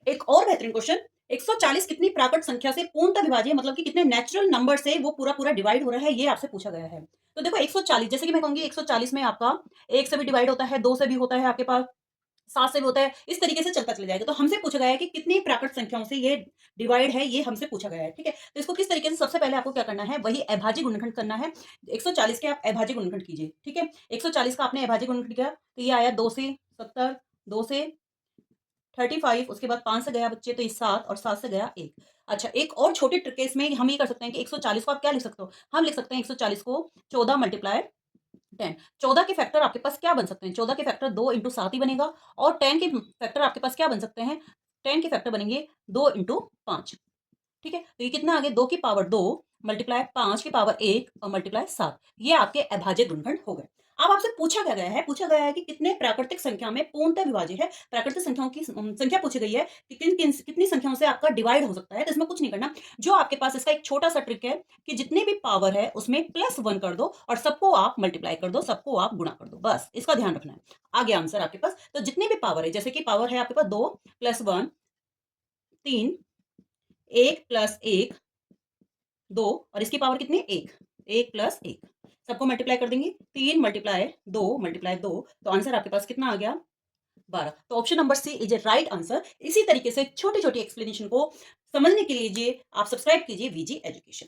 एक और बेहतरीन क्वेश्चन, 140 कितनी प्राकृत संख्या से पूर्णतः विभाज्य है, मतलब कि कितने नेचुरल नंबर से वो पूरा पूरा डिवाइड हो रहा है, ये आपसे पूछा गया है। तो देखो 140, जैसे कि मैं कहूंगी 140 में आपका 1 से भी डिवाइड होता है, 2 से भी होता है, आपके पास 7 से भी होता है, इस तरीके से चलता चला जाएगा। तो हमसे पूछा गया है कि कितनी प्राकृत संख्याओं से ये डिवाइड है, ये हमसे पूछा गया है। ठीक है, तो इसको किस तरीके से, सबसे पहले आपको क्या करना है, वही अभाज्य गुणनखंड करना है। 140 के आप अभाज्य गुणनखंड कीजिए। ठीक है, 140 का आपने अभाज्य गुणनखंड किया तो ये आया 2 से 70, 2 से 35, उसके बाद 5 से गया बच्चे तो ये 7, और 7 से गया 1। अच्छा, एक और छोटी ट्रिक है इसमें, हम ये कर सकते हैं कि 140 को आप क्या लिख सकते हो, हम लिख सकते हैं 140 को 14 मल्टीप्लाई 10। 14 के फैक्टर आपके पास क्या बन सकते हैं, 14 के फैक्टर 2 इंटू 7 ही बनेगा, और 10 के फैक्टर आपके पास क्या बन सकते हैं, 10 के फैक्टर बनेंगे 2 इंटू 5। ठीक है, तो ये कितना आ गया, 2 की पावर 2 मल्टीप्लाई 5 की पावर 1 और मल्टीप्लाई 7, ये आपके अभाज्य गुणनखंड हो गए। अब आपसे पूछा क्या गया है, पूछा गया है कि कितने प्राकृतिक संख्या में पूर्णतः विभाज्य है, प्राकृतिक संख्याओं की संख्या पूछी गई है कि कितनी संख्याओं से आपका डिवाइड हो सकता है। तो इसमें कुछ नहीं करना, जो आपके पास इसका एक छोटा सा ट्रिक है कि जितने भी पावर है उसमें +1 कर दो और सबको आप मल्टीप्लाई कर दो, सबको आप गुणा कर दो, बस इसका ध्यान रखना है। आ गया आंसर आपके पास। तो जितने भी पावर है, जैसे कि पावर है आपके पास 2 + 1 3, 1 + 1 2, और इसकी पावर कितनी, 1, 1 + 1, सबको मल्टीप्लाई कर देंगे, 3 × 2 × 2, तो आंसर आपके पास कितना आ गया, 12। तो option number C is a right answer. इसी तरीके से छोटी छोटी एक्सप्लेनेशन को समझने के लिए आप सब्सक्राइब कीजिए वीजी एजुकेशन।